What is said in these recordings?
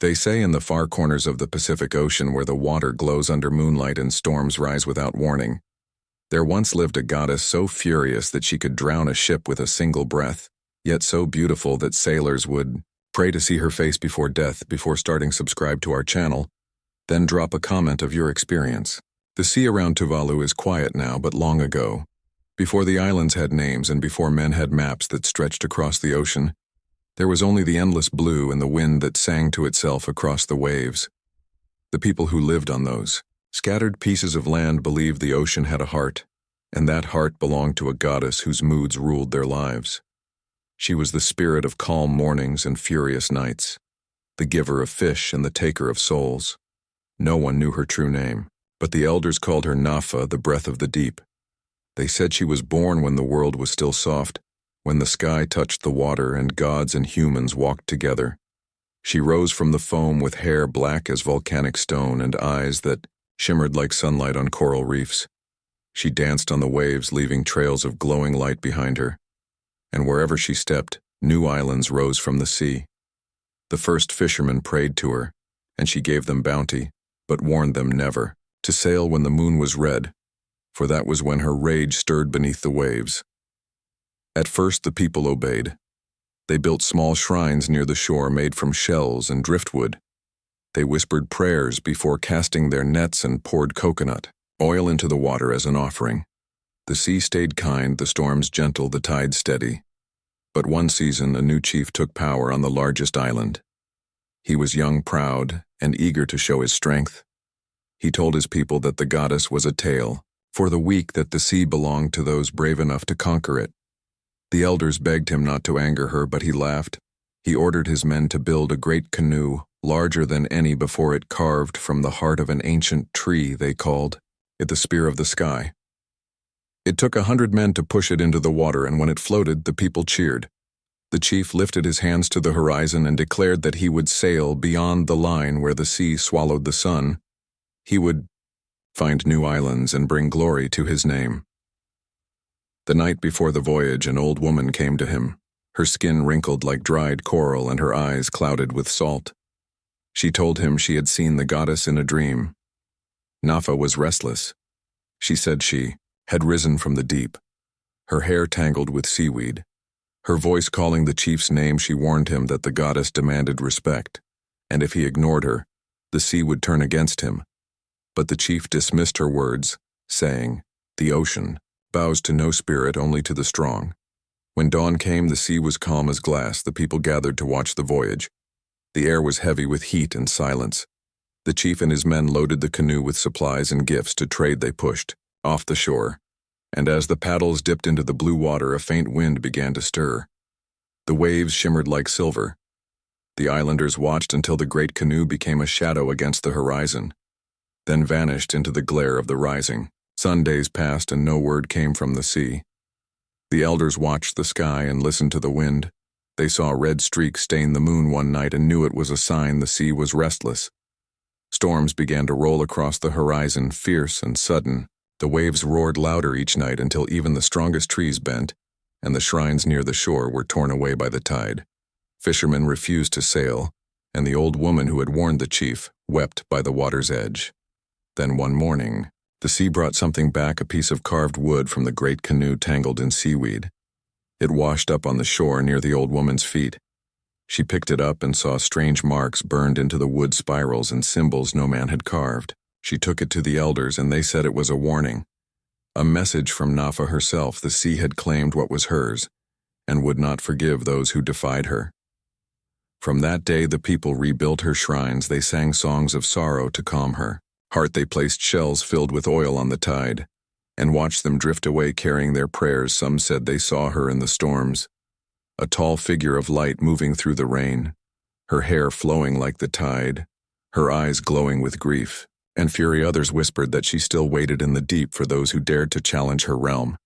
They say in the far corners of the Pacific Ocean where the water glows under moonlight and storms rise without warning, there once lived a goddess so furious that she could drown a ship with a single breath, yet so beautiful that sailors would pray to see her face before death. Before starting, subscribe to our channel, then drop a comment of your experience. The sea around Tuvalu is quiet now, but long ago, before the islands had names and before men had maps that stretched across the ocean, there was only the endless blue and the wind that sang to itself across the waves. The people who lived on those scattered pieces of land believed the ocean had a heart, and that heart belonged to a goddess whose moods ruled their lives. She was the spirit of calm mornings and furious nights, the giver of fish and the taker of souls. No one knew her true name, but the elders called her Nafa, the breath of the deep. They said she was born when the world was still soft, when the sky touched the water and gods and humans walked together. She rose from the foam with hair black as volcanic stone and eyes that shimmered like sunlight on coral reefs. She danced on the waves, leaving trails of glowing light behind her. And wherever she stepped, new islands rose from the sea. The first fishermen prayed to her, and she gave them bounty, but warned them never to sail when the moon was red, for that was when her rage stirred beneath the waves. At first the people obeyed. They built small shrines near the shore made from shells and driftwood. They whispered prayers before casting their nets and poured coconut oil into the water as an offering. The sea stayed kind, the storms gentle, the tide steady. But one season a new chief took power on the largest island. He was young, proud, and eager to show his strength. He told his people that the goddess was a tale for the weak, that the sea belonged to those brave enough to conquer it. The elders begged him not to anger her, but he laughed. He ordered his men to build a great canoe, larger than any before it, carved from the heart of an ancient tree. They called it the Spear of the Sky. It took 100 men to push it into the water, and when it floated, the people cheered. The chief lifted his hands to the horizon and declared that he would sail beyond the line where the sea swallowed the sun. He would find new islands and bring glory to his name. The night before the voyage, an old woman came to him, her skin wrinkled like dried coral and her eyes clouded with salt. She told him she had seen the goddess in a dream. Nafa was restless. She said she had risen from the deep, her hair tangled with seaweed. Her voice calling the chief's name, she warned him that the goddess demanded respect, and if he ignored her, the sea would turn against him. But the chief dismissed her words, saying, "The ocean bows to no spirit, only to the strong." When dawn came, the sea was calm as glass. The people gathered to watch the voyage. The air was heavy with heat and silence. The chief and his men loaded the canoe with supplies and gifts. To trade they pushed off the shore, and as the paddles dipped into the blue water, a faint wind began to stir. The waves shimmered like silver. The islanders watched until the great canoe became a shadow against the horizon, then vanished into the glare of the rising sun. Days passed and no word came from the sea. The elders watched the sky and listened to the wind. They saw red streaks stain the moon one night and knew it was a sign the sea was restless. Storms began to roll across the horizon, fierce and sudden. The waves roared louder each night until even the strongest trees bent, and the shrines near the shore were torn away by the tide. Fishermen refused to sail, and the old woman who had warned the chief wept by the water's edge. Then one morning, the sea brought something back, a piece of carved wood from the great canoe tangled in seaweed. It washed up on the shore near the old woman's feet. She picked it up and saw strange marks burned into the wood spirals and symbols no man had carved. She took it to the elders, and they said it was a warning, a message from Nafa herself. The sea had claimed what was hers, and would not forgive those who defied her. From that day the people rebuilt her shrines. They sang songs of sorrow to calm her heart. They placed shells filled with oil on the tide, and watched them drift away carrying their prayers. Some said they saw her in the storms, a tall figure of light moving through the rain, her hair flowing like the tide, her eyes glowing with grief and fury. Others whispered that she still waited in the deep for those who dared to challenge her realm.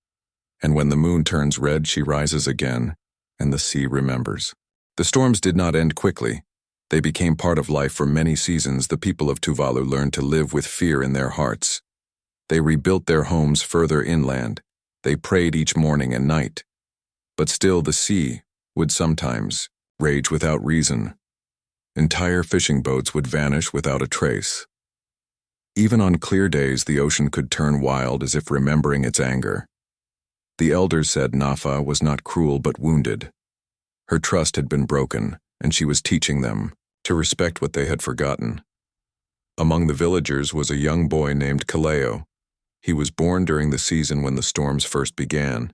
And when the moon turns red, she rises again, and the sea remembers. The storms did not end quickly. They became part of life for many seasons. The people of Tuvalu learned to live with fear in their hearts. They rebuilt their homes further inland. They prayed each morning and night. But still the sea would sometimes rage without reason. Entire fishing boats would vanish without a trace. Even on clear days, the ocean could turn wild as if remembering its anger. The elders said Nafa was not cruel but wounded. Her trust had been broken, and she was teaching them to respect what they had forgotten. Among the villagers was a young boy named Kaleo. He was born during the season when the storms first began.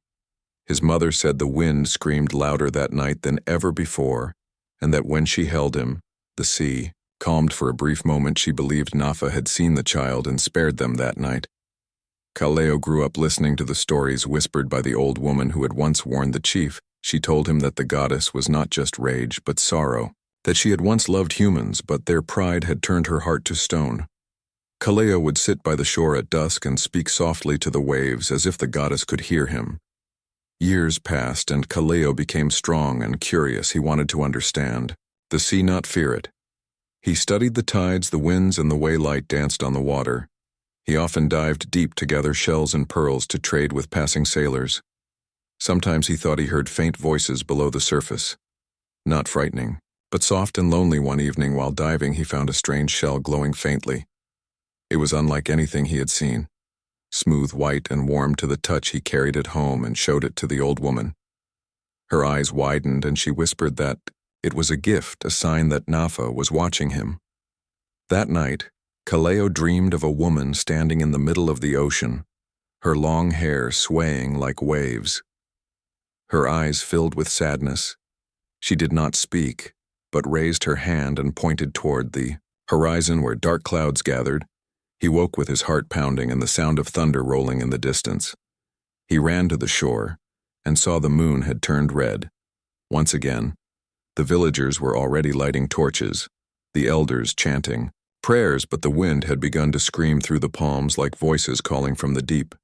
His mother said the wind screamed louder that night than ever before, and that when she held him, the sea calmed for a brief moment. She believed Nafa had seen the child and spared them that night. Kaleo grew up listening to the stories whispered by the old woman who had once warned the chief. She told him that the goddess was not just rage but sorrow, that she had once loved humans but their pride had turned her heart to stone. Kaleo would sit by the shore at dusk and speak softly to the waves as if the goddess could hear him. Years passed and Kaleo became strong and curious. He wanted to understand the sea, not fear it. He studied the tides, the winds, and the way light danced on the water. He often dived deep to gather shells and pearls to trade with passing sailors. Sometimes he thought he heard faint voices below the surface. Not frightening, but soft and lonely. One evening while diving, he found a strange shell glowing faintly. It was unlike anything he had seen. Smooth white and warm to the touch, he carried it home and showed it to the old woman. Her eyes widened and she whispered that it was a gift, a sign that Nafa was watching him. That night, Kaleo dreamed of a woman standing in the middle of the ocean, her long hair swaying like waves. Her eyes filled with sadness. She did not speak, but raised her hand and pointed toward the horizon where dark clouds gathered. He woke with his heart pounding and the sound of thunder rolling in the distance. He ran to the shore and saw the moon had turned red. Once again, the villagers were already lighting torches, the elders chanting prayers, but the wind had begun to scream through the palms like voices calling from the deep.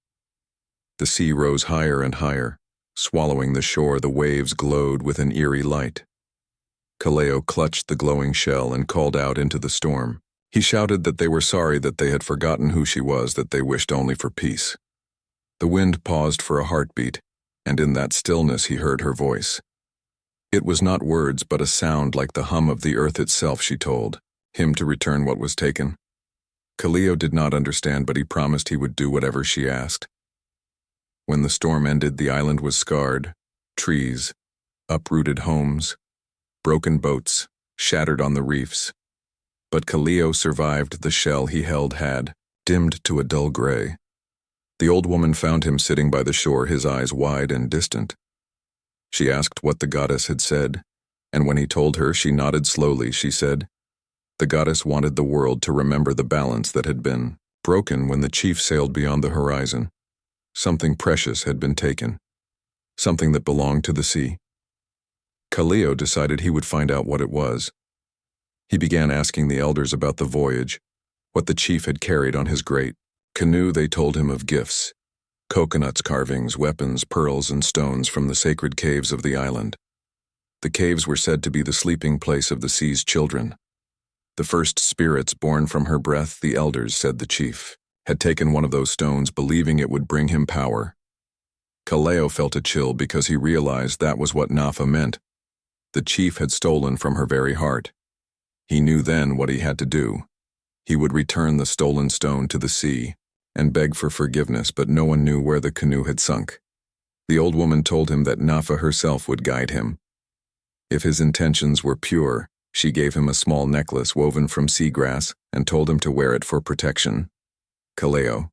The sea rose higher and higher, swallowing the shore. The waves glowed with an eerie light. Kaleo clutched the glowing shell and called out into the storm. He shouted that they were sorry, that they had forgotten who she was, that they wished only for peace. The wind paused for a heartbeat, and in that stillness he heard her voice. It was not words, but a sound like the hum of the earth itself. She told him to return what was taken. Kaleo did not understand, but he promised he would do whatever she asked. When the storm ended, the island was scarred. Trees, uprooted homes, broken boats, shattered on the reefs. But Kaleo survived. The shell he held had dimmed to a dull gray. The old woman found him sitting by the shore, his eyes wide and distant. She asked what the goddess had said, and when he told her, she nodded slowly. She said, the goddess wanted the world to remember the balance that had been broken when the chief sailed beyond the horizon. Something precious had been taken, something that belonged to the sea. Kaleo decided he would find out what it was. He began asking the elders about the voyage, what the chief had carried on his great canoe. They told him of gifts, coconuts, carvings, weapons, pearls, and stones from the sacred caves of the island. The caves were said to be the sleeping place of the sea's children. The first spirits born from her breath, the elders said the chief had taken one of those stones, believing it would bring him power. Kaleo felt a chill because he realized that was what Nafa meant. The chief had stolen from her very heart. He knew then what he had to do. He would return the stolen stone to the sea and beg for forgiveness, but no one knew where the canoe had sunk. The old woman told him that Nafa herself would guide him. If his intentions were pure, she gave him a small necklace woven from seagrass and told him to wear it for protection. Kaleo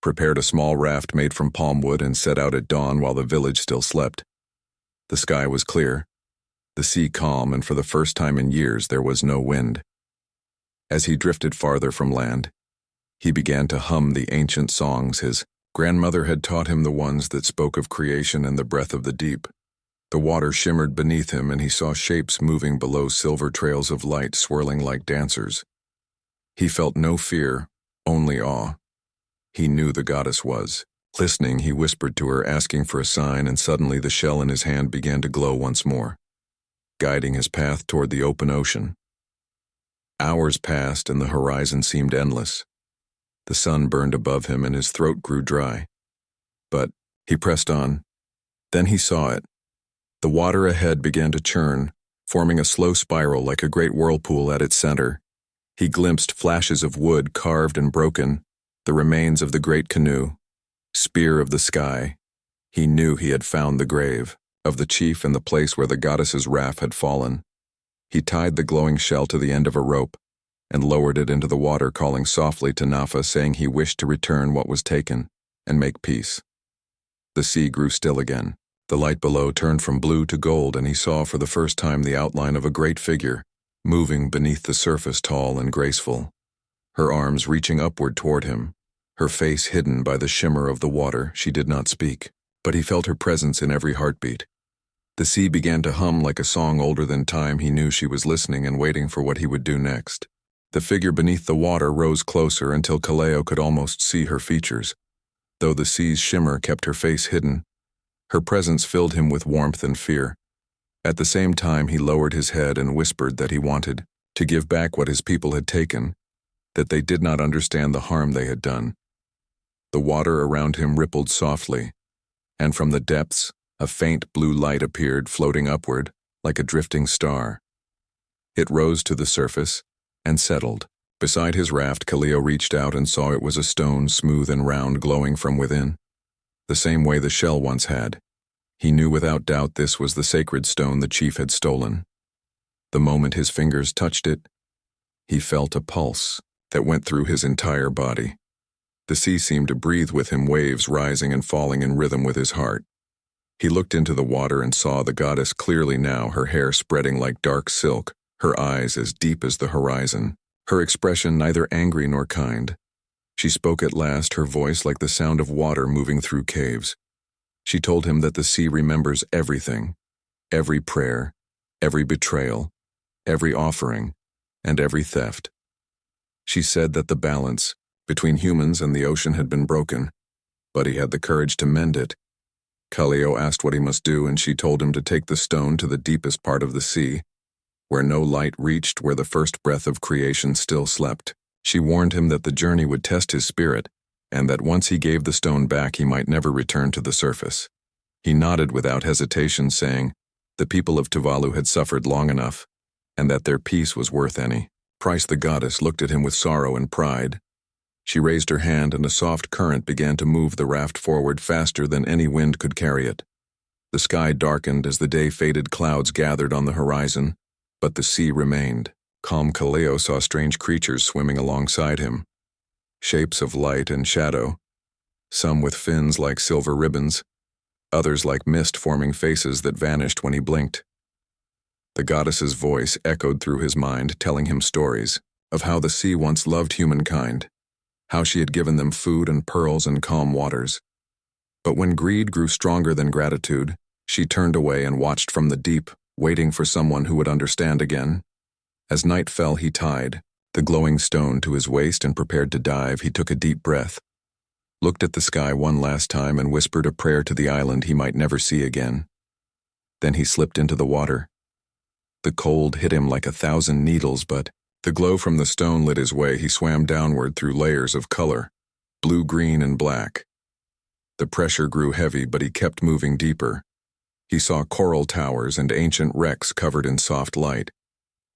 prepared a small raft made from palm wood and set out at dawn while the village still slept. The sky was clear, the sea calm, and for the first time in years there was no wind. As he drifted farther from land, he began to hum the ancient songs his grandmother had taught him, the ones that spoke of creation and the breath of the deep. The water shimmered beneath him, and he saw shapes moving below, silver trails of light swirling like dancers. He felt no fear, only awe. He knew the goddess was listening. He whispered to her, asking for a sign, and suddenly the shell in his hand began to glow once more, guiding his path toward the open ocean. Hours passed, and the horizon seemed endless. The sun burned above him, and his throat grew dry. But he pressed on. Then he saw it. The water ahead began to churn, forming a slow spiral like a great whirlpool at its center. He glimpsed flashes of wood carved and broken, the remains of the great canoe, spear of the sky. He knew he had found the grave of the chief and the place where the goddess's wrath had fallen. He tied the glowing shell to the end of a rope and lowered it into the water, calling softly to Nafa, saying he wished to return what was taken and make peace. The sea grew still again. The light below turned from blue to gold, and he saw for the first time the outline of a great figure, moving beneath the surface, tall and graceful, her arms reaching upward toward him, her face hidden by the shimmer of the water. She did not speak, but he felt her presence in every heartbeat. The sea began to hum like a song older than time. He knew she was listening and waiting for what he would do next. The figure beneath the water rose closer until Kaleo could almost see her features. Though the sea's shimmer kept her face hidden, her presence filled him with warmth and fear. At the same time, he lowered his head and whispered that he wanted to give back what his people had taken, that they did not understand the harm they had done. The water around him rippled softly, and from the depths, a faint blue light appeared, floating upward like a drifting star. It rose to the surface and settled. Beside his raft, Kaleo reached out and saw it was a stone, smooth and round, glowing from within, the same way the shell once had. He knew without doubt this was the sacred stone the chief had stolen. The moment his fingers touched it, he felt a pulse that went through his entire body. The sea seemed to breathe with him, waves rising and falling in rhythm with his heart. He looked into the water and saw the goddess clearly now, her hair spreading like dark silk, her eyes as deep as the horizon, her expression neither angry nor kind. She spoke at last, her voice like the sound of water moving through caves. She told him that the sea remembers everything, every prayer, every betrayal, every offering, and every theft. She said that the balance between humans and the ocean had been broken, but he had the courage to mend it. Kaleo asked what he must do, and she told him to take the stone to the deepest part of the sea, where no light reached, where the first breath of creation still slept. She warned him that the journey would test his spirit, and that once he gave the stone back, he might never return to the surface. He nodded without hesitation, saying the people of Tuvalu had suffered long enough, and that their peace was worth any price. The goddess looked at him with sorrow and pride. She raised her hand, and a soft current began to move the raft forward faster than any wind could carry it. The sky darkened as the day faded, clouds gathered on the horizon, but the sea remained. Calm. Kaleo saw strange creatures swimming alongside him, shapes of light and shadow, some with fins like silver ribbons, others like mist, forming faces that vanished when he blinked. The goddess's voice echoed through his mind, telling him stories of how the sea once loved humankind, how she had given them food and pearls and calm waters. But when greed grew stronger than gratitude, she turned away and watched from the deep, waiting for someone who would understand again. As night fell, he tied the glowing stone to his waist and prepared to dive. He took a deep breath, looked at the sky one last time, and whispered a prayer to the island he might never see again. Then he slipped into the water. The cold hit him like 1,000 needles, but the glow from the stone lit his way. He swam downward through layers of color, blue, green, and black. The pressure grew heavy, but he kept moving deeper. He saw coral towers and ancient wrecks covered in soft light,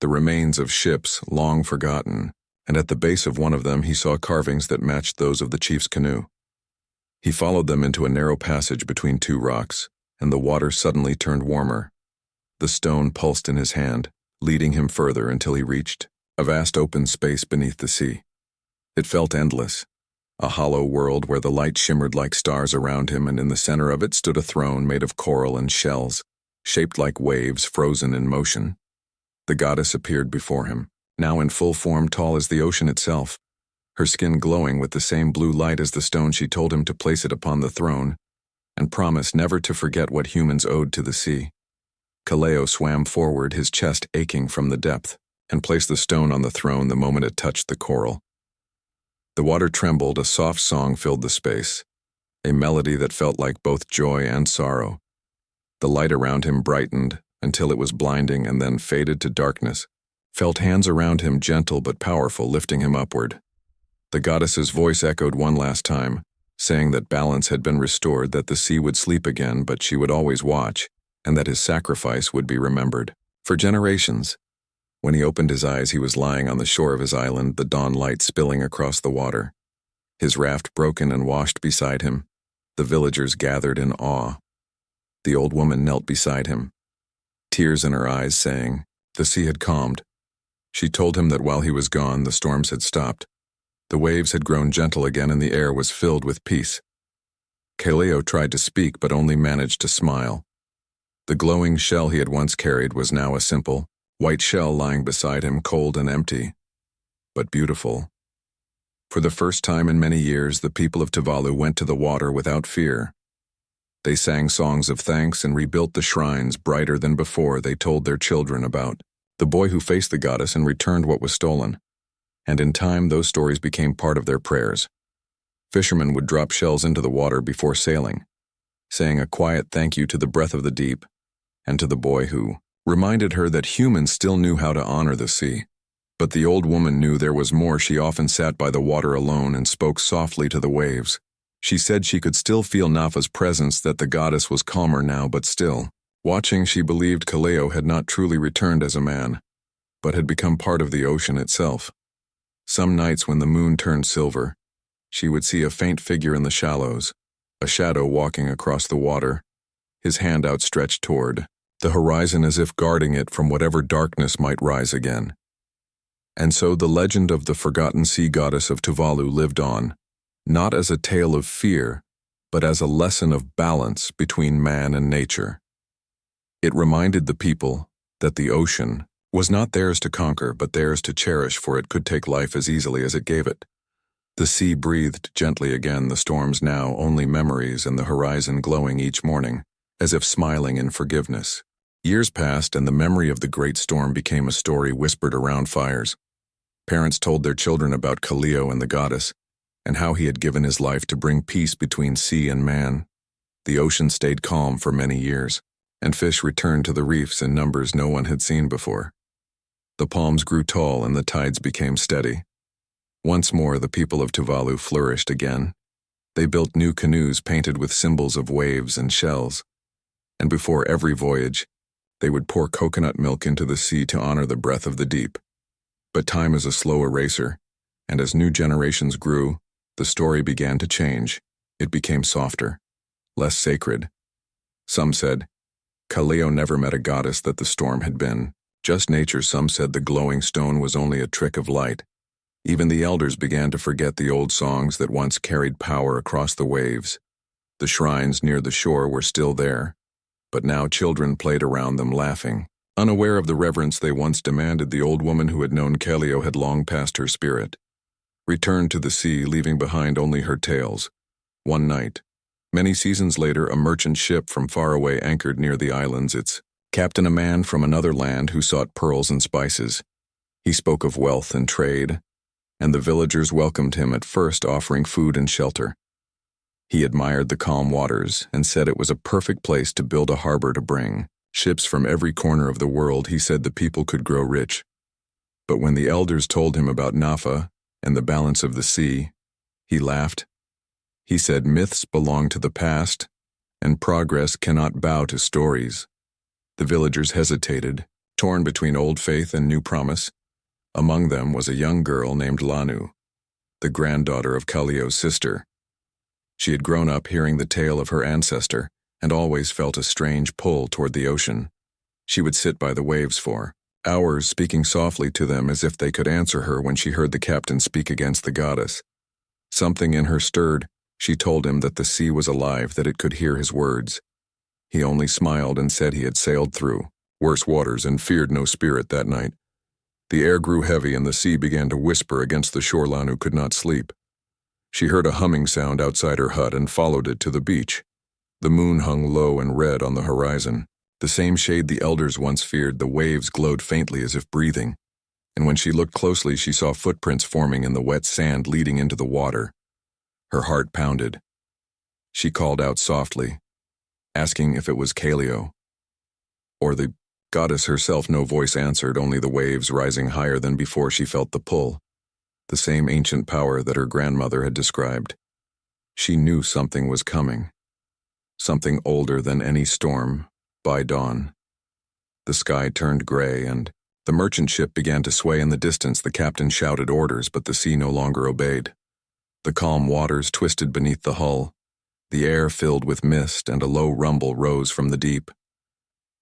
the remains of ships long forgotten, and at the base of one of them he saw carvings that matched those of the chief's canoe. He followed them into a narrow passage between two rocks, and the water suddenly turned warmer. The stone pulsed in his hand, leading him further until he reached a vast open space beneath the sea. It felt endless, a hollow world where the light shimmered like stars around him, and in the center of it stood a throne made of coral and shells, shaped like waves frozen in motion. The goddess appeared before him, now in full form, tall as the ocean itself, her skin glowing with the same blue light as the stone. She told him to place it upon the throne, and promised never to forget what humans owed to the sea. Kaleo swam forward, his chest aching from the depth, and placed the stone on the throne the moment it touched the coral. The water trembled, a soft song filled the space, a melody that felt like both joy and sorrow. The light around him brightened until it was blinding and then faded to darkness. Felt hands around him, gentle but powerful, lifting him upward. The goddess's voice echoed one last time, saying that balance had been restored, that the sea would sleep again, but she would always watch, and that his sacrifice would be remembered. For generations. When he opened his eyes, he was lying on the shore of his island, the dawn light spilling across the water. His raft broken and washed beside him. The villagers gathered in awe. The old woman knelt beside him, tears in her eyes, saying, the sea had calmed. She told him that while he was gone, the storms had stopped. The waves had grown gentle again and the air was filled with peace. Kaleo tried to speak but only managed to smile. The glowing shell he had once carried was now a simple, white shell lying beside him, cold and empty, but beautiful. For the first time in many years, the people of Tuvalu went to the water without fear. They sang songs of thanks and rebuilt the shrines brighter than before they told their children about the boy who faced the goddess and returned what was stolen. And in time, those stories became part of their prayers. Fishermen would drop shells into the water before sailing, saying a quiet thank you to the breath of the deep and to the boy who reminded her that humans still knew how to honor the sea. But the old woman knew there was more. She often sat by the water alone and spoke softly to the waves. She said she could still feel Nafa's presence, that the goddess was calmer now, but still. Watching, she believed Kaleo had not truly returned as a man, but had become part of the ocean itself. Some nights when the moon turned silver, she would see a faint figure in the shallows, a shadow walking across the water, his hand outstretched toward the horizon as if guarding it from whatever darkness might rise again. And so the legend of the forgotten sea goddess of Tuvalu lived on, not as a tale of fear, but as a lesson of balance between man and nature. It reminded the people that the ocean was not theirs to conquer, but theirs to cherish, for it could take life as easily as it gave it. The sea breathed gently again, the storms now only memories, and the horizon glowing each morning, as if smiling in forgiveness. Years passed, and the memory of the great storm became a story whispered around fires. Parents told their children about Kaleo and the goddess, and how he had given his life to bring peace between sea and man. The ocean stayed calm for many years, and fish returned to the reefs in numbers no one had seen before. The palms grew tall and the tides became steady. Once more, the people of Tuvalu flourished again. They built new canoes painted with symbols of waves and shells, and before every voyage, they would pour coconut milk into the sea to honor the breath of the deep. But time is a slow eraser, and as new generations grew, the story began to change. It became softer, less sacred. Some said, Kaleo never met a goddess that the storm had been, just nature. Some said the glowing stone was only a trick of light. Even the elders began to forget the old songs that once carried power across the waves. The shrines near the shore were still there, but now children played around them laughing. Unaware of the reverence they once demanded, the old woman who had known Kaleo had long passed her spirit, returned to the sea, leaving behind only her tales. One night, many seasons later, a merchant ship from far away anchored near the islands, its captain a man from another land who sought pearls and spices. He spoke of wealth and trade, and the villagers welcomed him, at first offering food and shelter. He admired the calm waters and said it was a perfect place to build a harbor to bring ships from every corner of the world. He said the people could grow rich. But when the elders told him about Nafa and the balance of the sea, he laughed. He said myths belong to the past, and progress cannot bow to stories. The villagers hesitated, torn between old faith and new promise. Among them was a young girl named Lanu, the granddaughter of Kaleo's sister. She had grown up hearing the tale of her ancestor and always felt a strange pull toward the ocean. She would sit by the waves for hours, speaking softly to them as if they could answer her when she heard the captain speak against the goddess. Something in her stirred. She told him that the sea was alive, that it could hear his words. He only smiled and said he had sailed through worse waters and feared no spirit that night. The air grew heavy and the sea began to whisper against the shore. Lanu could not sleep. She heard a humming sound outside her hut and followed it to the beach. The moon hung low and red on the horizon, the same shade the elders once feared. The waves glowed faintly as if breathing, and when she looked closely, she saw footprints forming in the wet sand leading into the water. Her heart pounded. She called out softly, asking if it was Kaleo or the goddess herself. No voice answered, only the waves rising higher than before. She felt the pull, the same ancient power that her grandmother had described. She knew something was coming, something older than any storm. By dawn, The sky turned gray, and the merchant ship began to sway in the distance. The captain shouted orders, but the sea no longer obeyed. The calm waters twisted beneath the hull. The air filled with mist, and a low rumble rose from the deep.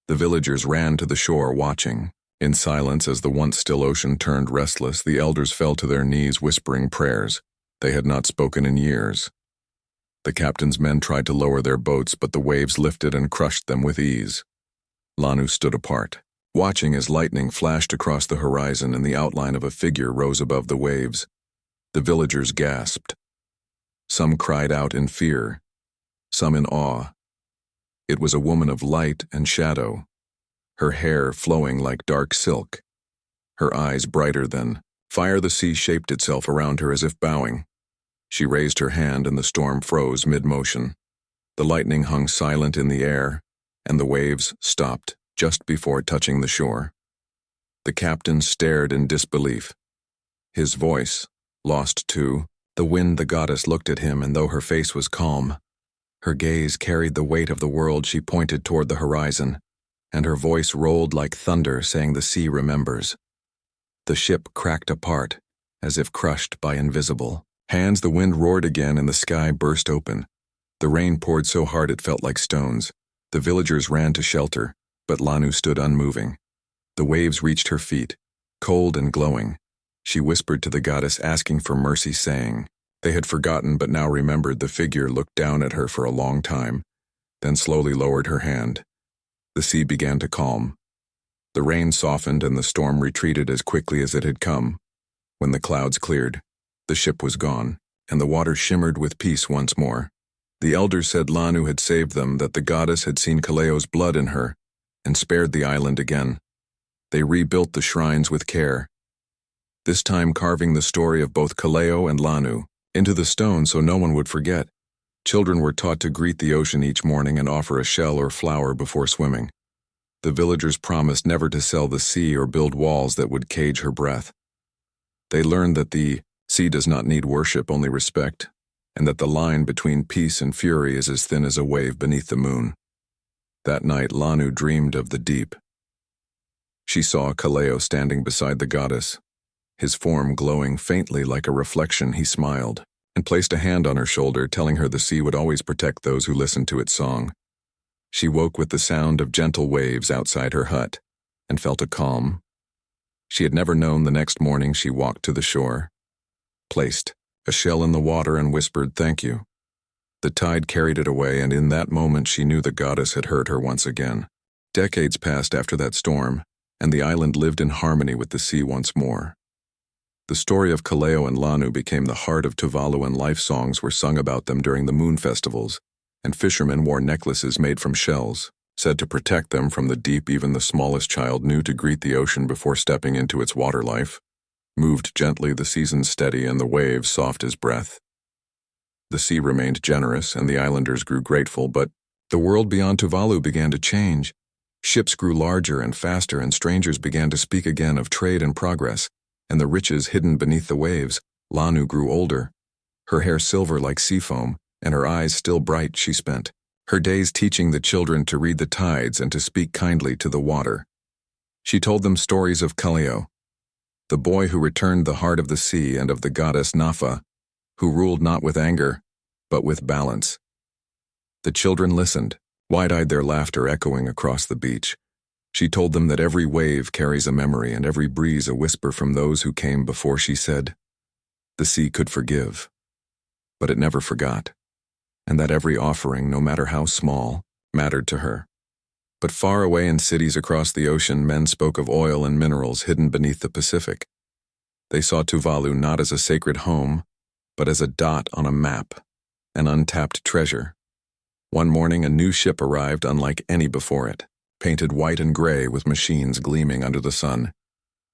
The villagers ran to the shore, watching. In silence, as the once still ocean turned restless, the elders fell to their knees, whispering prayers. They had not spoken in years. The captain's men tried to lower their boats, but the waves lifted and crushed them with ease. Lanu stood apart, watching as lightning flashed across the horizon and the outline of a figure rose above the waves. The villagers gasped. Some cried out in fear, some in awe. It was a woman of light and shadow, her hair flowing like dark silk, her eyes brighter than fire. The sea shaped itself around her as if bowing. She raised her hand and the storm froze mid-motion. The lightning hung silent in the air, and the waves stopped just before touching the shore. The captain stared in disbelief. His voice, lost too. The wind, the goddess, looked at him, and though her face was calm, her gaze carried the weight of the world. She pointed toward the horizon, and her voice rolled like thunder, saying, "The sea remembers." The ship cracked apart, as if crushed by invisible hands. The wind roared again, and the sky burst open. The rain poured so hard it felt like stones. The villagers ran to shelter, but Lanu stood unmoving. The waves reached her feet, cold and glowing. She whispered to the goddess, asking for mercy, saying, they had forgotten but now remembered. The figure looked down at her for a long time, then slowly lowered her hand. The sea began to calm. The rain softened and the storm retreated as quickly as it had come. When the clouds cleared, the ship was gone, and the water shimmered with peace once more. The elders said Lanu had saved them, that the goddess had seen Kaleo's blood in her, and spared the island again. They rebuilt the shrines with care, this time carving the story of both Kaleo and Lanu into the stone so no one would forget. Children were taught to greet the ocean each morning and offer a shell or flower before swimming. The villagers promised never to sell the sea or build walls that would cage her breath. They learned that the sea does not need worship, only respect, and that the line between peace and fury is as thin as a wave beneath the moon. That night, Lanu dreamed of the deep. She saw Kaleo standing beside the goddess, his form glowing faintly like a reflection. He smiled and placed a hand on her shoulder, telling her the sea would always protect those who listened to its song. She woke with the sound of gentle waves outside her hut and felt a calm she had never known. The next morning she walked to the shore, placed a shell in the water and whispered, "Thank you." The tide carried it away, and in that moment she knew the goddess had heard her once again. Decades passed after that storm, and the island lived in harmony with the sea once more. The story of Kaleo and Lanu became the heart of Tuvalu, and life songs were sung about them during the moon festivals, and fishermen wore necklaces made from shells, said to protect them from the deep. Even the smallest child knew to greet the ocean before stepping into its water life. Moved gently, the seasons steady, and the waves soft as breath. The sea remained generous, and the islanders grew grateful, but the world beyond Tuvalu began to change. Ships grew larger and faster, and strangers began to speak again of trade and progress, and the riches hidden beneath the waves. Lanu grew older, her hair silver like sea foam, and her eyes still bright. She spent her days teaching the children to read the tides and to speak kindly to the water. She told them stories of Kaleo, the boy who returned the heart of the sea, and of the goddess Nafa, who ruled not with anger, but with balance. The children listened, wide-eyed, their laughter echoing across the beach. She told them that every wave carries a memory, and every breeze a whisper from those who came before. She said the sea could forgive, but it never forgot, and that every offering, no matter how small, mattered to her. But far away in cities across the ocean, men spoke of oil and minerals hidden beneath the Pacific. They saw Tuvalu not as a sacred home, but as a dot on a map, an untapped treasure. One morning, a new ship arrived unlike any before it, painted white and gray with machines gleaming under the sun.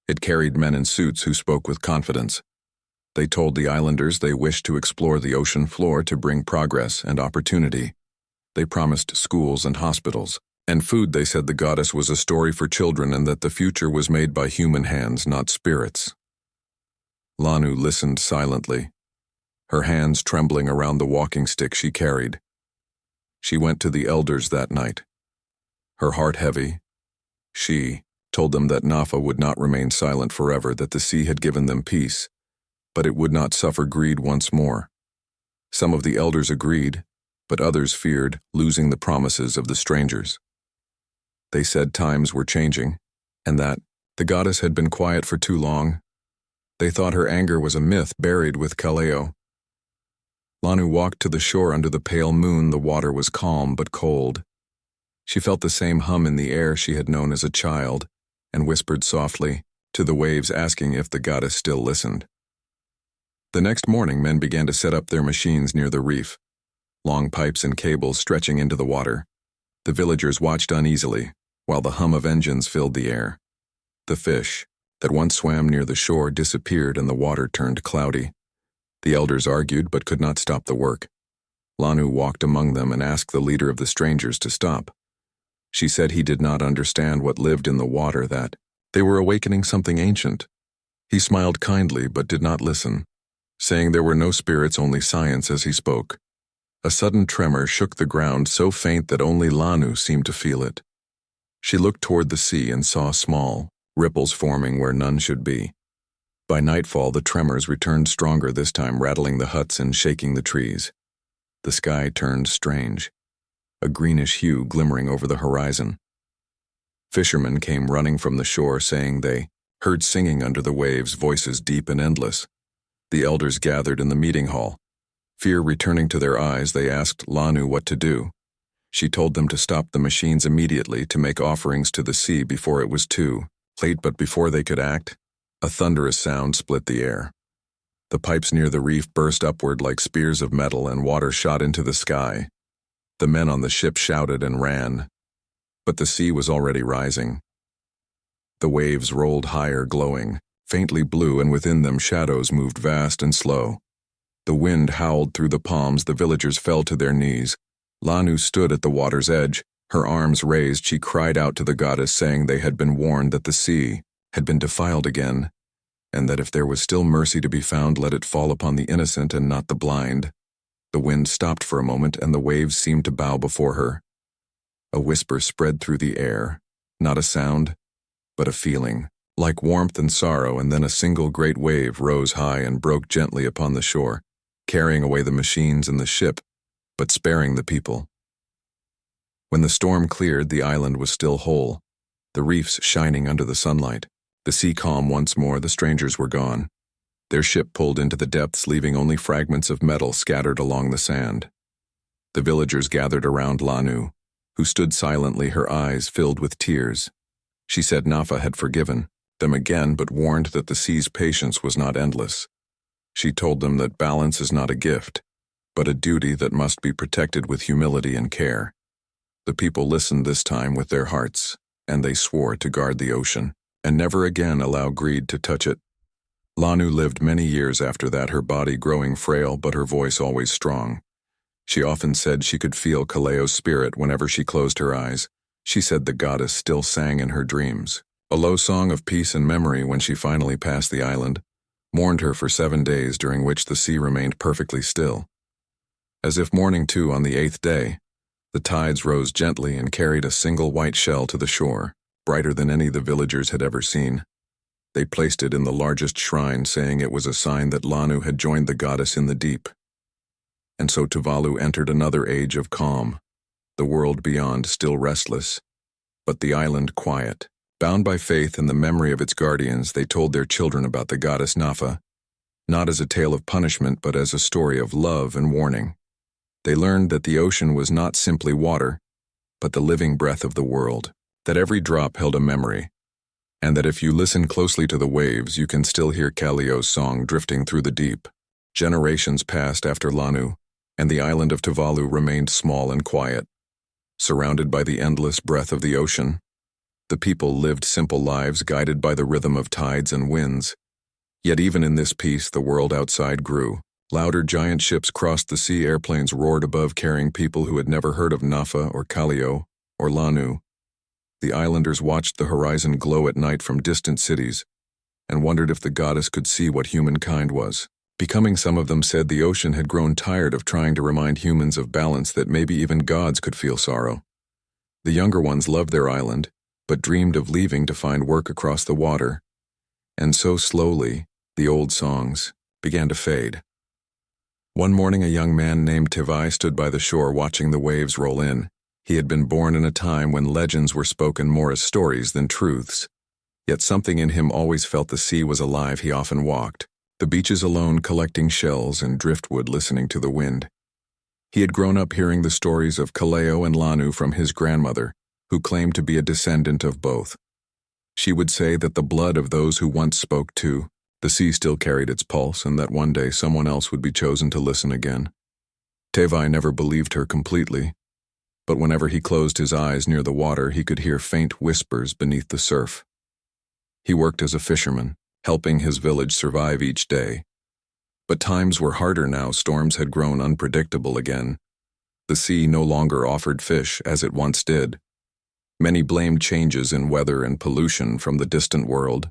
It carried men in suits who spoke with confidence. They told the islanders they wished to explore the ocean floor to bring progress and opportunity. They promised schools and hospitals, and food. They said the goddess was a story for children, and that the future was made by human hands, not spirits. Lanu listened silently, her hands trembling around the walking stick she carried. She went to the elders that night, her heart heavy, She told them that Nafa would not remain silent forever, that the sea had given them peace, but it would not suffer greed once more. Some of the elders agreed, but others feared losing the promises of the strangers. They said times were changing, and that the goddess had been quiet for too long. They thought her anger was a myth buried with Kaleo. Lanu walked to the shore under the pale moon. The water was calm but cold. She felt the same hum in the air she had known as a child, and whispered softly to the waves, asking if the goddess still listened. The next morning, men began to set up their machines near the reef, long pipes and cables stretching into the water. The villagers watched uneasily, while the hum of engines filled the air. The fish that once swam near the shore disappeared and the water turned cloudy. The elders argued but could not stop the work. Lanu walked among them and asked the leader of the strangers to stop. She said he did not understand what lived in the water, that they were awakening something ancient. He smiled kindly but did not listen, saying there were no spirits, only science, as he spoke. A sudden tremor shook the ground, so faint that only Lanu seemed to feel it. She looked toward the sea and saw small ripples forming where none should be. By nightfall, the tremors returned stronger, this time rattling the huts and shaking the trees. The sky turned strange, a greenish hue glimmering over the horizon. Fishermen came running from the shore, saying they heard singing under the waves, voices deep and endless. The elders gathered in the meeting hall. Fear returning to their eyes, they asked Lanu what to do. She told them to stop the machines immediately, to make offerings to the sea before it was too late. But before they could act, a thunderous sound split the air. The pipes near the reef burst upward like spears of metal, and water shot into the sky. The men on the ship shouted and ran, but the sea was already rising. The waves rolled higher, glowing faintly blue, and within them shadows moved vast and slow. The wind howled through the palms. The villagers fell to their knees. Lanu stood at the water's edge, her arms raised. She cried out to the goddess, saying they had been warned that the sea had been defiled again, and that if there was still mercy to be found, let it fall upon the innocent and not the blind. The wind stopped for a moment, and the waves seemed to bow before her. A whisper spread through the air, not a sound, but a feeling, like warmth and sorrow, and then a single great wave rose high and broke gently upon the shore, carrying away the machines and the ship, but sparing the people. When the storm cleared, the island was still whole, the reefs shining under the sunlight. The sea calm once more. The strangers were gone. Their ship pulled into the depths, leaving only fragments of metal scattered along the sand. The villagers gathered around Lanu, who stood silently, her eyes filled with tears. She said Nafa had forgiven them again, but warned that the sea's patience was not endless. She told them that balance is not a gift, but a duty that must be protected with humility and care. The people listened this time with their hearts, and they swore to guard the ocean and never again allow greed to touch it. Lanu lived many years after that, her body growing frail but her voice always strong. She often said she could feel Kaleo's spirit whenever she closed her eyes. She said the goddess still sang in her dreams, a low song of peace and memory. When she finally passed the island, mourned her for 7 days, during which the sea remained perfectly still. As if mourning too, on the 8th day, the tides rose gently and carried a single white shell to the shore, brighter than any the villagers had ever seen. They placed it in the largest shrine, saying it was a sign that Lanu had joined the goddess in the deep. And so Tuvalu entered another age of calm, the world beyond still restless, but the island quiet. Bound by faith in the memory of its guardians, they told their children about the goddess Nafa, not as a tale of punishment, but as a story of love and warning. They learned that the ocean was not simply water, but the living breath of the world, that every drop held a memory, and that if you listen closely to the waves, you can still hear Kaleo's song drifting through the deep. Generations passed after Lanu, and the island of Tuvalu remained small and quiet. Surrounded by the endless breath of the ocean, the people lived simple lives guided by the rhythm of tides and winds. Yet even in this peace, the world outside grew. Louder giant ships crossed the sea, airplanes roared above, carrying people who had never heard of Nafa or Kaleo or Lanu. The islanders watched the horizon glow at night from distant cities, and wondered if the goddess could see what humankind was becoming. Some of them said the ocean had grown tired of trying to remind humans of balance, that maybe even gods could feel sorrow. The younger ones loved their island, but dreamed of leaving to find work across the water. And so slowly, the old songs began to fade. One morning a young man named Tuvalu stood by the shore watching the waves roll in. He had been born in a time when legends were spoken more as stories than truths. Yet something in him always felt the sea was alive. He often walked the beaches alone, collecting shells and driftwood, listening to the wind. He had grown up hearing the stories of Kaleo and Lanu from his grandmother, who claimed to be a descendant of both. She would say that the blood of those who once spoke to the sea still carried its pulse, and that one day someone else would be chosen to listen again. Tuvalu never believed her completely, but whenever he closed his eyes near the water, he could hear faint whispers beneath the surf. He worked as a fisherman, helping his village survive each day. But times were harder now. Storms had grown unpredictable again. The sea no longer offered fish as it once did. Many blamed changes in weather and pollution from the distant world.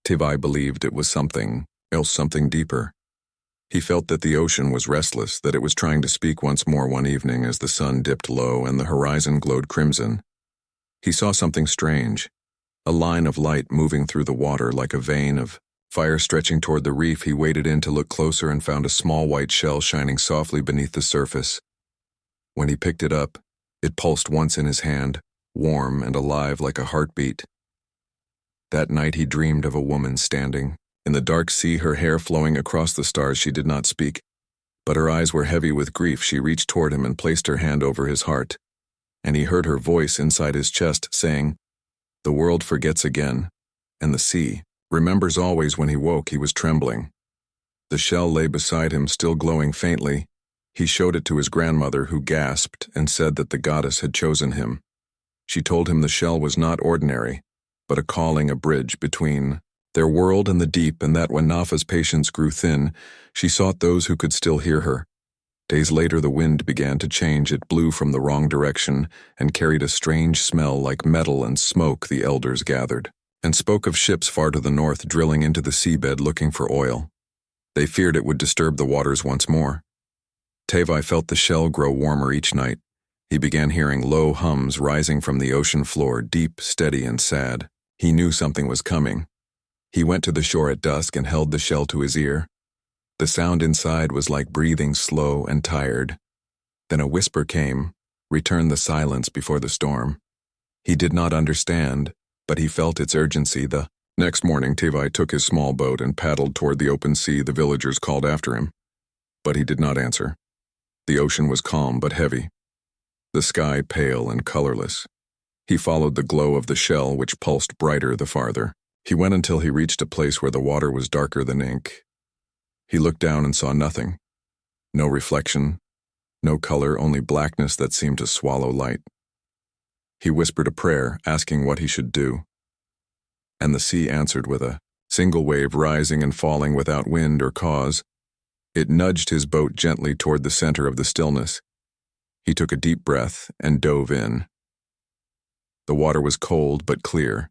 Tuvalu believed it was something else, something deeper. He felt that the ocean was restless, that it was trying to speak once more. One evening, as the sun dipped low and the horizon glowed crimson, he saw something strange. A line of light moving through the water like a vein of fire stretching toward the reef. He waded in to look closer and found a small white shell shining softly beneath the surface. When he picked it up, it pulsed once in his hand, warm and alive like a heartbeat. That night he dreamed of a woman standing in the dark sea, her hair flowing across the stars. She did not speak, but her eyes were heavy with grief. She reached toward him and placed her hand over his heart, and he heard her voice inside his chest saying, "The world forgets again, and the sea remembers always." When he woke, he was trembling. The shell lay beside him, still glowing faintly. He showed it to his grandmother, who gasped and said that the goddess had chosen him. She told him the shell was not ordinary, but a calling, a bridge between their world and the deep, and that when Nafa's patience grew thin, she sought those who could still hear her. Days later, the wind began to change. It blew from the wrong direction and carried a strange smell like metal and smoke. The elders gathered and spoke of ships far to the north drilling into the seabed looking for oil. They feared it would disturb the waters once more. Tuvalu felt the shell grow warmer each night. He began hearing low hums rising from the ocean floor, deep, steady, and sad. He knew something was coming. He went to the shore at dusk and held the shell to his ear. The sound inside was like breathing, slow and tired. Then a whisper came, returned the silence before the storm. He did not understand, but he felt its urgency. The next morning, Tuvalu took his small boat and paddled toward the open sea. The villagers called after him, but he did not answer. The ocean was calm but heavy, the sky pale and colorless. He followed the glow of the shell, which pulsed brighter the farther. He went until he reached a place where the water was darker than ink. He looked down and saw nothing. No reflection, no color, only blackness that seemed to swallow light. He whispered a prayer, asking what he should do. And the sea answered with a single wave rising and falling without wind or cause. It nudged his boat gently toward the center of the stillness. He took a deep breath and dove in. The water was cold but clear.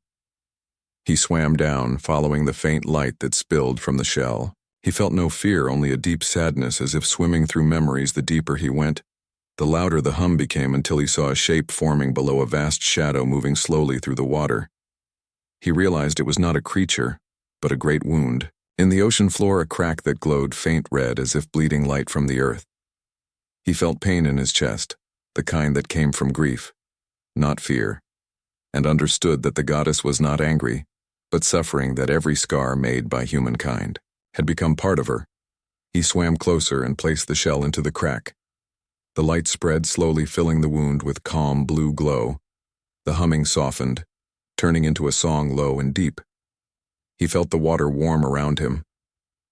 He swam down, following the faint light that spilled from the shell. He felt no fear, only a deep sadness, as if swimming through memories. The deeper he went, the louder the hum became, until he saw a shape forming below, a vast shadow moving slowly through the water. He realized it was not a creature, but a great wound. In the ocean floor, a crack that glowed faint red, as if bleeding light from the earth. He felt pain in his chest, the kind that came from grief, not fear, and understood that the goddess was not angry, but suffering, that every scar made by humankind had become part of her. He swam closer and placed the shell into the crack. The light spread, slowly filling the wound with calm blue glow. The humming softened, turning into a song low and deep. He felt the water warm around him,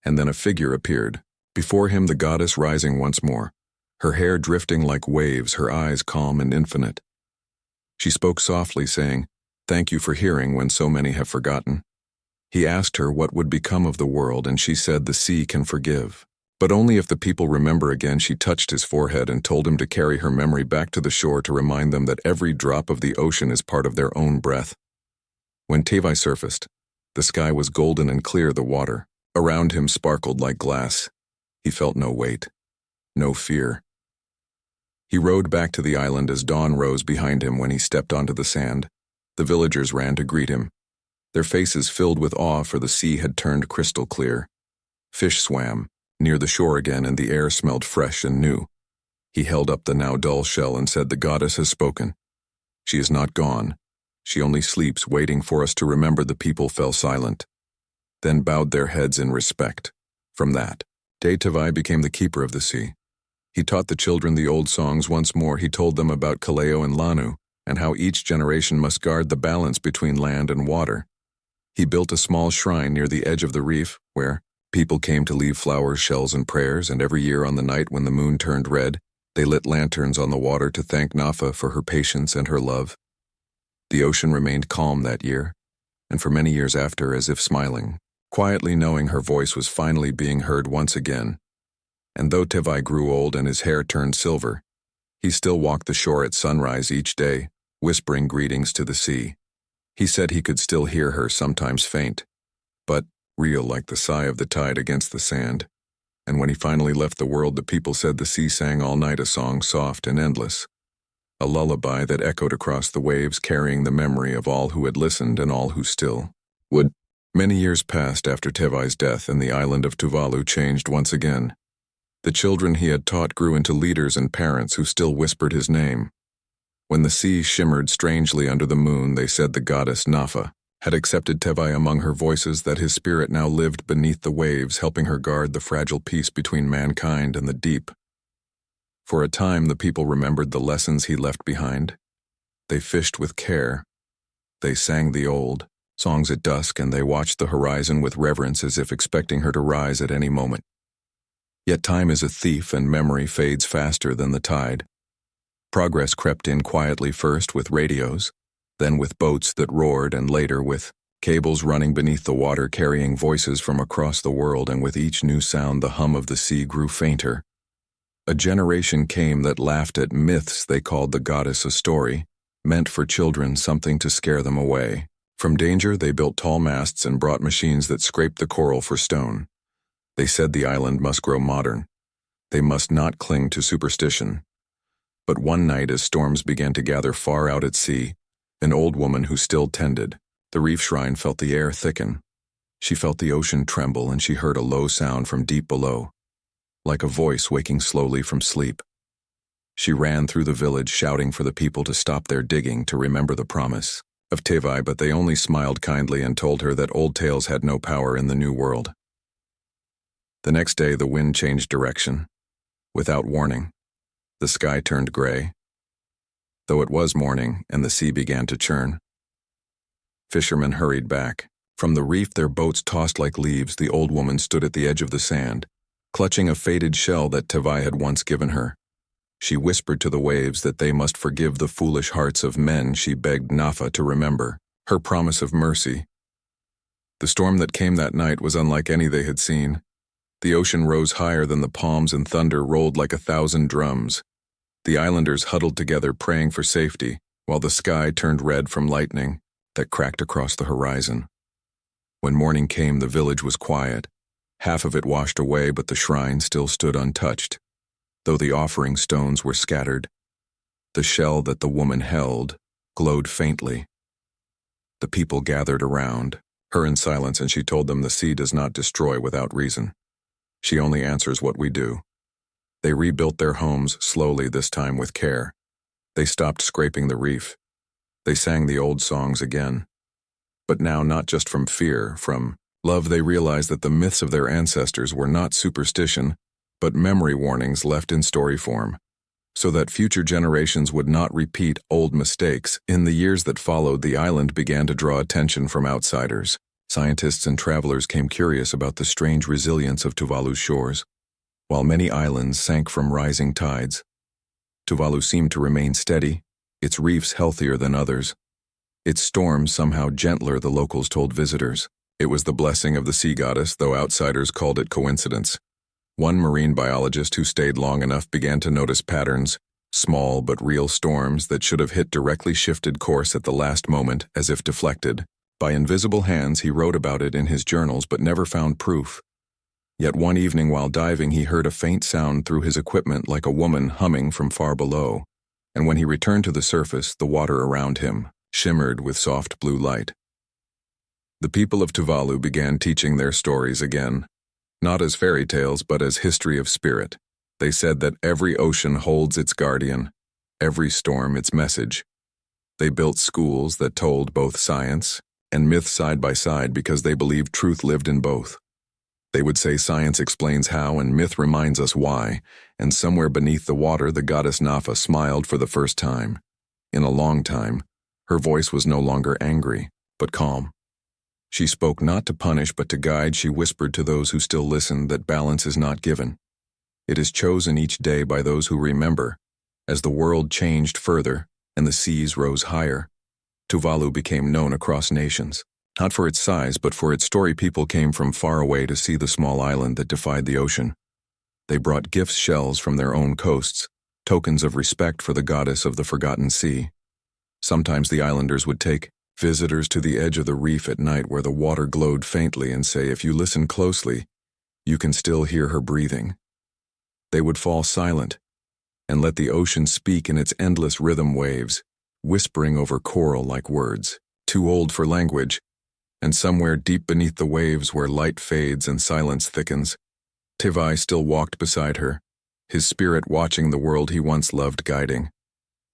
and then a figure appeared. Before him, the goddess rising once more, her hair drifting like waves, her eyes calm and infinite. She spoke softly, saying, "Thank you for hearing when so many have forgotten." He asked her what would become of the world, and she said, "The sea can forgive, but only if the people remember again." She touched his forehead and told him to carry her memory back to the shore, to remind them that every drop of the ocean is part of their own breath. When Tuvalu surfaced, the sky was golden and clear. The water around him sparkled like glass. He felt no weight, no fear. He rowed back to the island as dawn rose behind him. When he stepped onto the sand, The villagers ran to greet him, their faces filled with awe, for the sea had turned crystal clear. Fish swam near the shore again, and the air smelled fresh and new. He held up the now dull shell and said, "The goddess has spoken. She is not gone. She only sleeps, waiting for us to remember." The people fell silent, then bowed their heads in respect. From that day, Tuvalu became the keeper of the sea. He taught the children the old songs once more. He told them about Kaleo and Lanu, and how each generation must guard the balance between land and water. He built a small shrine near the edge of the reef, where people came to leave flowers, shells, and prayers, and every year on the night when the moon turned red, they lit lanterns on the water to thank Nafa for her patience and her love. The ocean remained calm that year, and for many years after, as if smiling, quietly knowing her voice was finally being heard once again. And though Tuvalu grew old and his hair turned silver, he still walked the shore at sunrise each day, whispering greetings to the sea. He said he could still hear her, sometimes faint, but real, like the sigh of the tide against the sand. And when he finally left the world, the people said the sea sang all night a song soft and endless, a lullaby that echoed across the waves, carrying the memory of all who had listened and all who still would. Many years passed after Tuvalu's death, and the island of Tuvalu changed once again. The children he had taught grew into leaders and parents who still whispered his name. When the sea shimmered strangely under the moon, they said the goddess Nafa had accepted Tuvalu among her voices, that his spirit now lived beneath the waves, helping her guard the fragile peace between mankind and the deep. For a time, the people remembered the lessons he left behind. They fished with care. They sang the old songs at dusk, and they watched the horizon with reverence, as if expecting her to rise at any moment. Yet time is a thief, and memory fades faster than the tide. Progress crept in quietly, first with radios, then with boats that roared, and later with cables running beneath the water, carrying voices from across the world, and with each new sound the hum of the sea grew fainter. A generation came that laughed at myths they called the goddess a story, meant for children, something to scare them away. From danger, they built tall masts and brought machines that scraped the coral for stone. They said the island must grow modern. They must not cling to superstition. But one night, as storms began to gather far out at sea, an old woman who still tended the reef shrine felt the air thicken. She felt the ocean tremble, and she heard a low sound from deep below, like a voice waking slowly from sleep. She ran through the village, shouting for the people to stop their digging, to remember the promise of Tuvalu, but they only smiled kindly and told her that old tales had no power in the new world. The next day, the wind changed direction. Without warning, the sky turned gray, though it was morning, and the sea began to churn. Fishermen hurried back. From the reef, their boats tossed like leaves. The old woman stood at the edge of the sand, clutching a faded shell that Tuvalu had once given her. She whispered to the waves that they must forgive the foolish hearts of men. She begged Nafa to remember her promise of mercy. The storm that came that night was unlike any they had seen. The ocean rose higher than the palms, and thunder rolled like 1,000 drums. The islanders huddled together, praying for safety, while the sky turned red from lightning that cracked across the horizon. When morning came, the village was quiet. Half of it washed away, but the shrine still stood untouched, though the offering stones were scattered. The shell that the woman held glowed faintly. The people gathered around her in silence, and she told them the sea does not destroy without reason. She only answers what we do. They rebuilt their homes slowly, this time with care. They stopped scraping the reef. They sang the old songs again. But now, not just from fear, from love, they realized that the myths of their ancestors were not superstition, but memory warnings left in story form, so that future generations would not repeat old mistakes. In the years that followed, the island began to draw attention from outsiders. Scientists and travelers came curious about the strange resilience of Tuvalu's shores. While many islands sank from rising tides, Tuvalu seemed to remain steady, its reefs healthier than others. Its storms somehow gentler, the locals told visitors. It was the blessing of the sea goddess, though outsiders called it coincidence. One marine biologist who stayed long enough began to notice patterns. Small but real storms that should have hit directly shifted course at the last moment, as if deflected by invisible hands. He wrote about it in his journals but never found proof. Yet one evening while diving, he heard a faint sound through his equipment, like a woman humming from far below. And when he returned to the surface, the water around him shimmered with soft blue light. The people of Tuvalu began teaching their stories again, not as fairy tales but as history of spirit. They said that every ocean holds its guardian, every storm its message. They built schools that told both science and myth side by side because they believed truth lived in both. They would say science explains how and myth reminds us why, and somewhere beneath the water the goddess Nafa smiled for the first time. In a long time, her voice was no longer angry, but calm. She spoke not to punish but to guide. She whispered to those who still listened that balance is not given. It is chosen each day by those who remember. As the world changed further and the seas rose higher, Tuvalu became known across nations. Not for its size, but for its story. People came from far away to see the small island that defied the ocean. They brought gifts, shells from their own coasts, tokens of respect for the goddess of the forgotten sea. Sometimes the islanders would take visitors to the edge of the reef at night where the water glowed faintly and say, if you listen closely, you can still hear her breathing. They would fall silent and let the ocean speak in its endless rhythm waves, whispering over coral like words, too old for language. And somewhere deep beneath the waves where light fades and silence thickens, Tivai still walked beside her, his spirit watching the world he once loved guiding.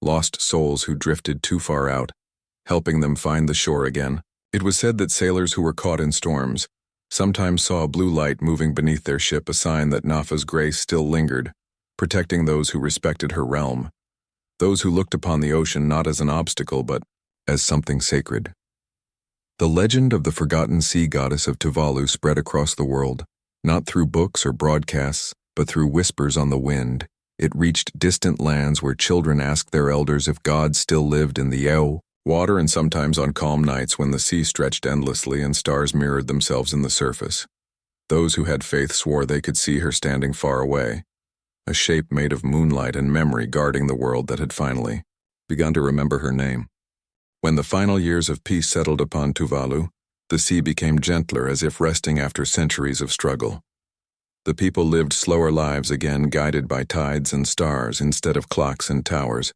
Lost souls who drifted too far out, helping them find the shore again. It was said that sailors who were caught in storms sometimes saw a blue light moving beneath their ship, a sign that Nafa's grace still lingered, protecting those who respected her realm, those who looked upon the ocean not as an obstacle but as something sacred. The legend of the forgotten sea goddess of Tuvalu spread across the world, not through books or broadcasts, but through whispers on the wind. It reached distant lands where children asked their elders if God still lived in the water, and sometimes on calm nights when the sea stretched endlessly and stars mirrored themselves in the surface. Those who had faith swore they could see her standing far away, a shape made of moonlight and memory guarding the world that had finally begun to remember her name. When the final years of peace settled upon Tuvalu, the sea became gentler as if resting after centuries of struggle. The people lived slower lives again, guided by tides and stars instead of clocks and towers.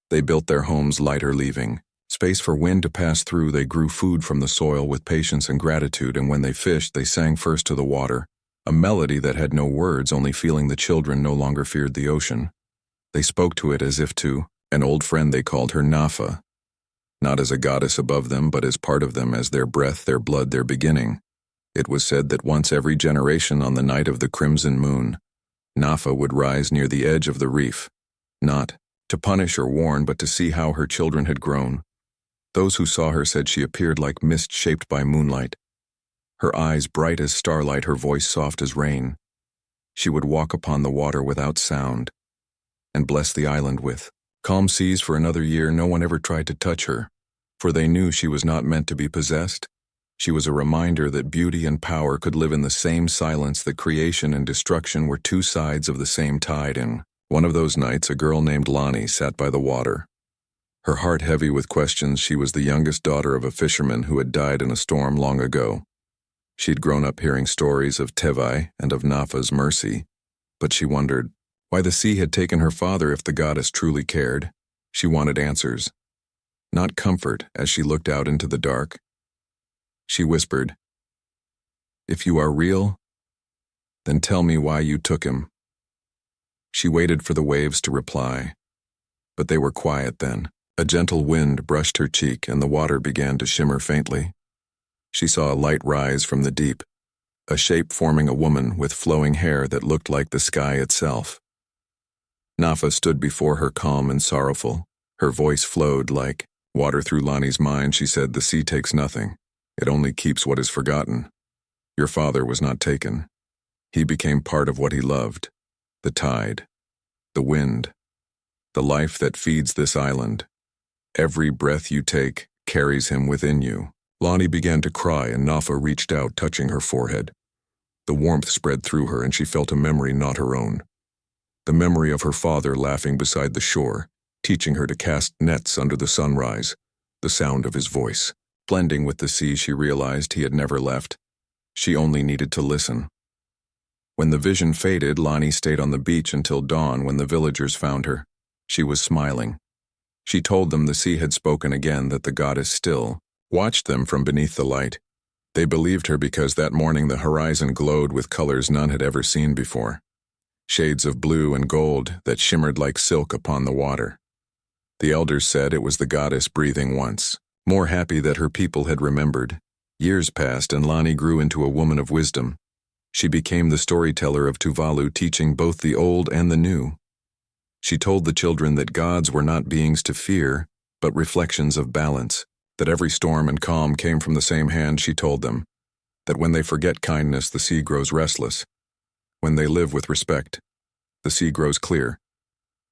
They built their homes lighter, leaving space for wind to pass through. They grew food from the soil with patience and gratitude, and when they fished, they sang first to the water, a melody that had no words, only feeling. The children no longer feared the ocean. They spoke to it as if to an old friend. They called her Nafa, not as a goddess above them, but as part of them, as their breath, their blood, their beginning. It was said that once every generation on the night of the crimson moon, Nafa would rise near the edge of the reef, not to punish or warn, but to see how her children had grown. Those who saw her said she appeared like mist shaped by moonlight, her eyes bright as starlight, her voice soft as rain. She would walk upon the water without sound and bless the island with calm seas. For another year, no one ever tried to touch her, for they knew she was not meant to be possessed. She was a reminder that beauty and power could live in the same silence, that creation and destruction were two sides of the same tide. And one of those nights, a girl named Lani sat by the water, her heart heavy with questions. She was the youngest daughter of a fisherman who had died in a storm long ago. She'd grown up hearing stories of Tevai and of Nafa's mercy, but she wondered why the sea had taken her father if the goddess truly cared. She wanted answers, not comfort. As she looked out into the dark, she whispered, "If you are real, then tell me why you took him." She waited for the waves to reply, but they were quiet then. A gentle wind brushed her cheek and the water began to shimmer faintly. She saw a light rise from the deep, a shape forming a woman with flowing hair that looked like the sky itself. Nafa stood before her, calm and sorrowful. Her voice flowed like water through Lani's mind. She said, "The sea takes nothing. It only keeps what is forgotten. Your father was not taken. He became part of what he loved, the tide, the wind, the life that feeds this island. Every breath you take carries him within you." Lani began to cry and Nafa reached out, touching her forehead. The warmth spread through her and she felt a memory not her own. The memory of her father laughing beside the shore, teaching her to cast nets under the sunrise, the sound of his voice. Blending with the sea, she realized he had never left. She only needed to listen. When the vision faded, Lani stayed on the beach until dawn when the villagers found her. She was smiling. She told them the sea had spoken again, that the goddess still watched them from beneath the light. They believed her because that morning the horizon glowed with colors none had ever seen before. Shades of blue and gold that shimmered like silk upon the water. The elders said it was the goddess breathing once, more happy that her people had remembered. Years passed and Lani grew into a woman of wisdom. She became the storyteller of Tuvalu, teaching both the old and the new. She told the children that gods were not beings to fear, but reflections of balance, that every storm and calm came from the same hand. She told them that when they forget kindness, the sea grows restless. When they live with respect, the sea grows clear.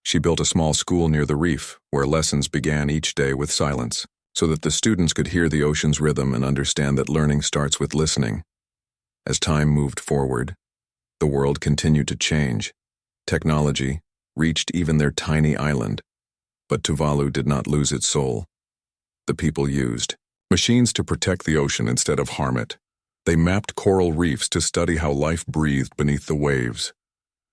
She built a small school near the reef, where lessons began each day with silence, so that the students could hear the ocean's rhythm and understand that learning starts with listening. As time moved forward, the world continued to change. Technology reached even their tiny island, but Tuvalu did not lose its soul. The people used machines to protect the ocean instead of harm it. They mapped coral reefs to study how life breathed beneath the waves.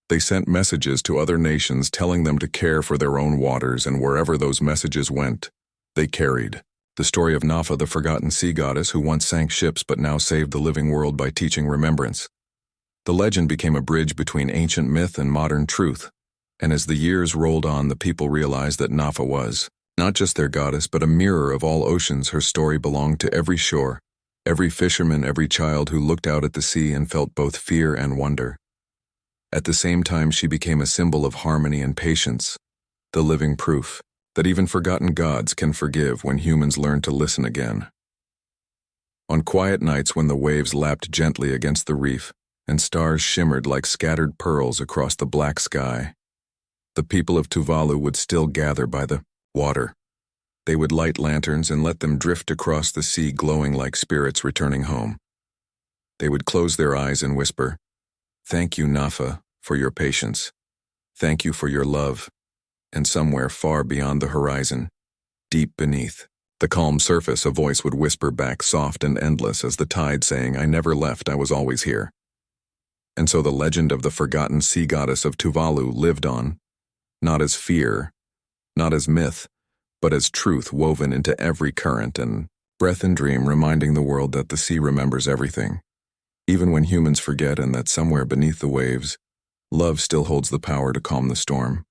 They sent messages to other nations telling them to care for their own waters, and wherever those messages went, they carried the story of Nafa, the forgotten sea goddess who once sank ships but now saved the living world by teaching remembrance. The legend became a bridge between ancient myth and modern truth, and as the years rolled on, the people realized that Nafa was not just their goddess, but a mirror of all oceans. Her story belonged to every shore, every fisherman, every child who looked out at the sea and felt both fear and wonder. At the same time, she became a symbol of harmony and patience, the living proof that even forgotten gods can forgive when humans learn to listen again. On quiet nights when the waves lapped gently against the reef and stars shimmered like scattered pearls across the black sky, the people of Tuvalu would still gather by the water. They would light lanterns and let them drift across the sea, glowing like spirits returning home. They would close their eyes and whisper, "Thank you, Nafa, for your patience. Thank you for your love." And somewhere far beyond the horizon, deep beneath the calm surface, a voice would whisper back, soft and endless as the tide, saying, "I never left, I was always here." And so the legend of the forgotten sea goddess of Tuvalu lived on, not as fear, not as myth, but as truth woven into every current and breath and dream, reminding the world that the sea remembers everything, even when humans forget, and that somewhere beneath the waves, love still holds the power to calm the storm.